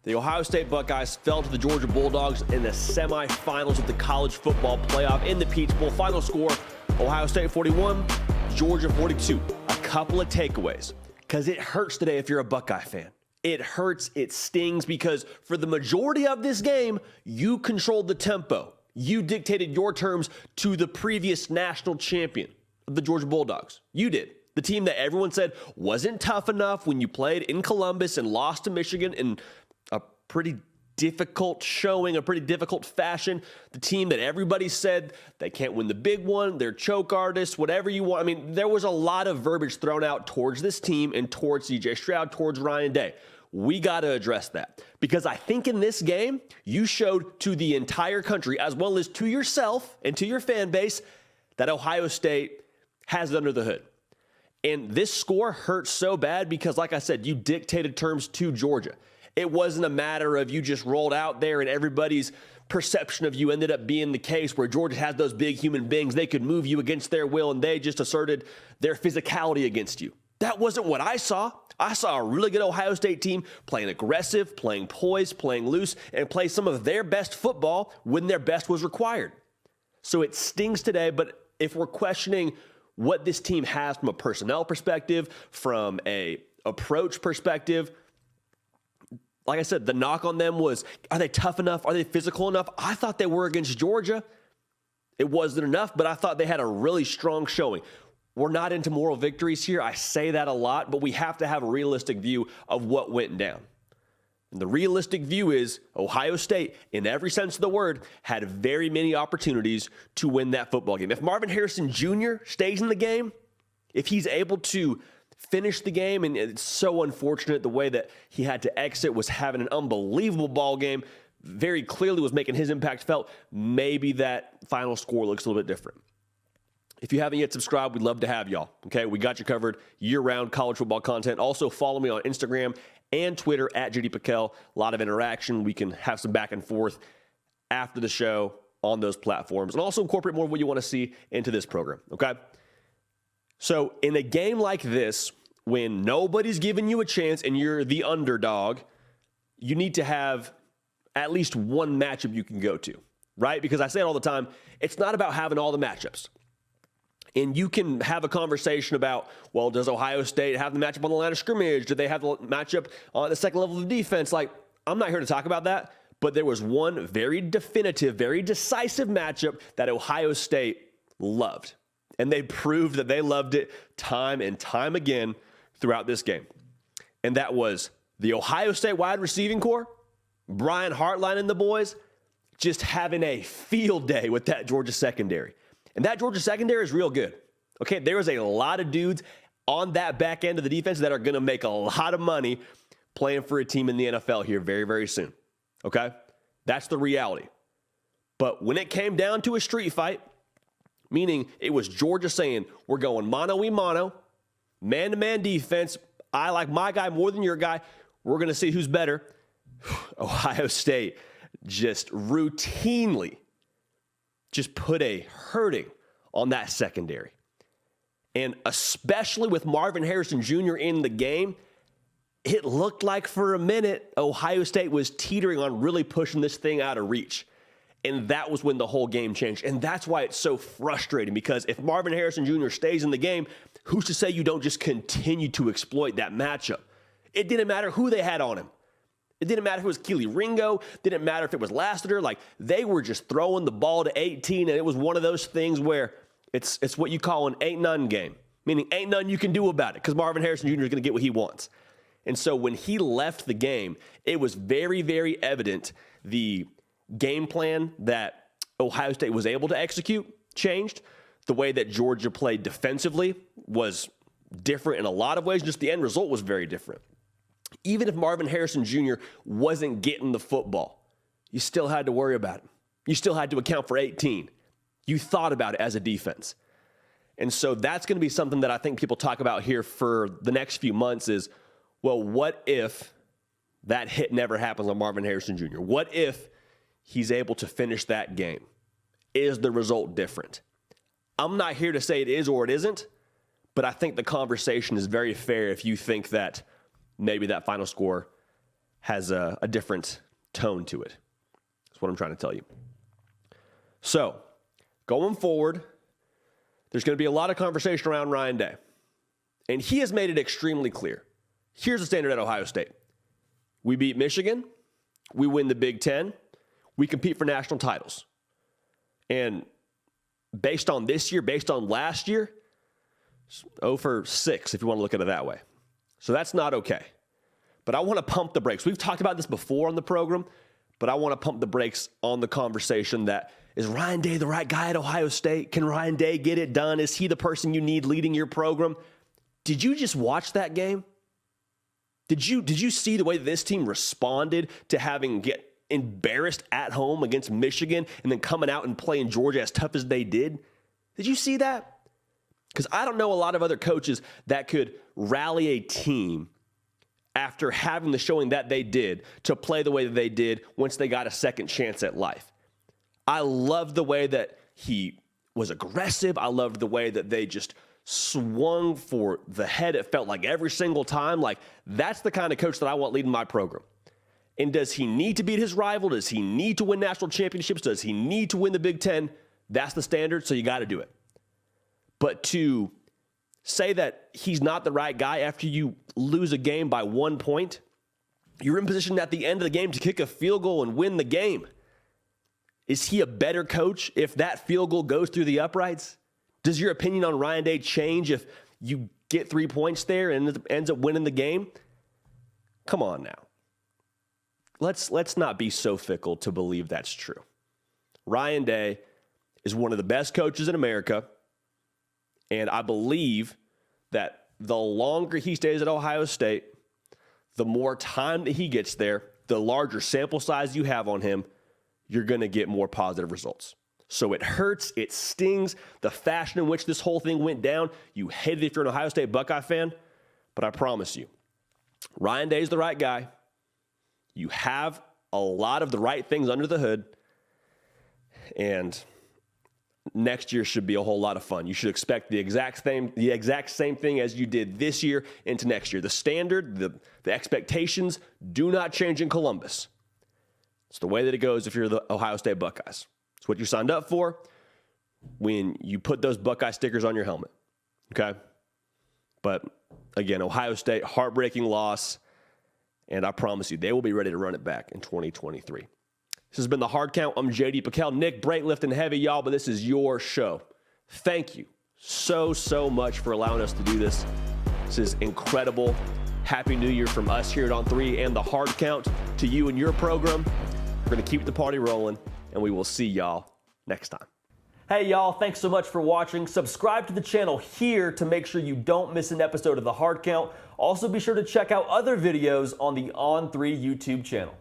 The Ohio State Buckeyes fell to the Georgia Bulldogs in the semifinals of the college football playoff in the Peach Bowl. Final score, Ohio State 41, Georgia 42. A couple of takeaways, because it hurts today if you're a Buckeye fan. It hurts, it stings, because for the majority of this game, you controlled the tempo. You dictated your terms to the previous national champion, the Georgia Bulldogs. You did. The team that everyone said wasn't tough enough when you played in Columbus and lost to Michigan in a pretty difficult showing, a pretty difficult fashion. The team that everybody said they can't win the big one, they're choke artists, whatever you want. I mean, there was a lot of verbiage thrown out towards this team and towards CJ Stroud, towards Ryan Day. We got to address that, because I think in this game, you showed to the entire country, as well as to yourself and to your fan base, that Ohio State has it under the hood. And this score hurts so bad because, like I said, you dictated terms to Georgia. It wasn't a matter of you just rolled out there and everybody's perception of you ended up being the case where Georgia has those big human beings. They could move you against their will, and they just asserted their physicality against you. That wasn't what I saw. I saw a really good Ohio State team playing aggressive, playing poised, playing loose, and play some of their best football when their best was required. So it stings today, but if we're questioning what this team has from a personnel perspective, from a approach perspective, like I said, the knock on them was, are they tough enough? Are they physical enough? I thought they were against Georgia. It wasn't enough, but I thought they had a really strong showing. We're not into moral victories here. I say that a lot, but we have to have a realistic view of what went down. And the realistic view is Ohio State, in every sense of the word, had very many opportunities to win that football game. If Marvin Harrison Jr. stays in the game, if he's able to finish the game, and it's so unfortunate the way that he had to exit, was having an unbelievable ball game, very clearly was making his impact felt, maybe that final score looks a little bit different. If you haven't yet subscribed, we'd love to have y'all. Okay, we got you covered year-round college football content. Also, follow me on Instagram and Twitter at JD Pickell. A lot of interaction. We can have some back and forth after the show on those platforms, and also incorporate more of what you want to see into this program. Okay. So in a game like this, when nobody's giving you a chance and you're the underdog, you need to have at least one matchup you can go to, right? Because I say it all the time, it's not about having all the matchups. And you can have a conversation about, well, does Ohio State have the matchup on the line of scrimmage? Do they have the matchup on the second level of the defense? Like, I'm not here to talk about that, but there was one very definitive, very decisive matchup that Ohio State loved. And they proved that they loved it time and time again throughout this game. And that was the Ohio State wide receiving core, Brian Hartline and the boys, just having a field day with that Georgia secondary. And that Georgia secondary is real good. Okay, there is a lot of dudes on that back end of the defense that are going to make a lot of money playing for a team in the NFL here very, very soon. Okay, that's the reality. But when it came down to a street fight, meaning it was Georgia saying, we're going mano-a-mano, man-to-man defense. I like my guy more than your guy. We're going to see who's better. Ohio State just routinely just put a hurting on that secondary. And especially with Marvin Harrison Jr. in the game, it looked like for a minute Ohio State was teetering on really pushing this thing out of reach. And that was when the whole game changed. And that's why it's so frustrating, because if Marvin Harrison Jr. stays in the game, who's to say you don't just continue to exploit that matchup? It didn't matter who they had on him. It didn't matter if it was Keely Ringo. Didn't matter if it was Lassiter. Like, they were just throwing the ball to 18, and it was one of those things where it's what you call an ain't none game, meaning ain't none you can do about it, because Marvin Harrison Jr. is going to get what he wants. And so when he left the game, it was very, very evident the game plan that Ohio State was able to execute changed. The way that Georgia played defensively was different in a lot of ways. Just the end result was very different. Even if Marvin Harrison Jr. wasn't getting the football, you still had to worry about him. You still had to account for 18. You thought about it as a defense. And so that's going to be something that I think people talk about here for the next few months is, well, what if that hit never happens on Marvin Harrison Jr.? What if he's able to finish that game? Is the result different? I'm not here to say it is or it isn't, but I think the conversation is very fair if you think that maybe that final score has a different tone to it. That's what I'm trying to tell you. So, going forward, there's going to be a lot of conversation around Ryan Day. And he has made it extremely clear. Here's the standard at Ohio State. We beat Michigan. We win the Big Ten. We compete for national titles. And based on this year, based on last year, 0 for 6, if you want to look at it that way. So that's not okay. But I want to pump the brakes. We've talked about this before on the program, but I want to pump the brakes on the conversation that, is Ryan Day the right guy at Ohio State? Can Ryan Day get it done? Is he the person you need leading your program? Did you just watch that game? Did you see the way this team responded to having get embarrassed at home against Michigan and then coming out and playing Georgia as tough as they did? Did you see that? Because I don't know a lot of other coaches that could rally a team after having the showing that they did to play the way that they did once they got a second chance at life. I loved the way that he was aggressive. I loved the way that they just swung for the head. It felt like every single time. Like, that's the kind of coach that I want leading my program. And does he need to beat his rival? Does he need to win national championships? Does he need to win the Big Ten? That's the standard, so you got to do it. But to say that he's not the right guy after you lose a game by 1 point, you're in position at the end of the game to kick a field goal and win the game. Is he a better coach if that field goal goes through the uprights? Does your opinion on Ryan Day change if you get 3 points there and ends up winning the game? Come on now. Let's not be so fickle to believe that's true. Ryan Day is one of the best coaches in America, and I believe that the longer he stays at Ohio State, the more time that he gets there, the larger sample size you have on him, you're going to get more positive results. So it hurts, it stings, the fashion in which this whole thing went down. You hate it if you're an Ohio State Buckeye fan, but I promise you, Ryan Day's the right guy. You have a lot of the right things under the hood, and next year should be a whole lot of fun. You should expect the exact same thing as you did this year into next year. The standard, the expectations do not change in Columbus. It's the way that it goes if you're the Ohio State Buckeyes. It's what you signed up for when you put those Buckeye stickers on your helmet, okay? But, again, Ohio State, heartbreaking loss, and I promise you, they will be ready to run it back in 2023. This has been The Hard Count. I'm J.D. Piquel. Nick Brake lifting heavy, y'all, but this is your show. Thank you so much for allowing us to do this. This is incredible. Happy New Year from us here at On 3 and The Hard Count to you and your program. We're going to keep the party rolling, and we will see y'all next time. Hey, y'all, thanks so much for watching. Subscribe to the channel here to make sure you don't miss an episode of The Hard Count. Also, be sure to check out other videos on the On 3 YouTube channel.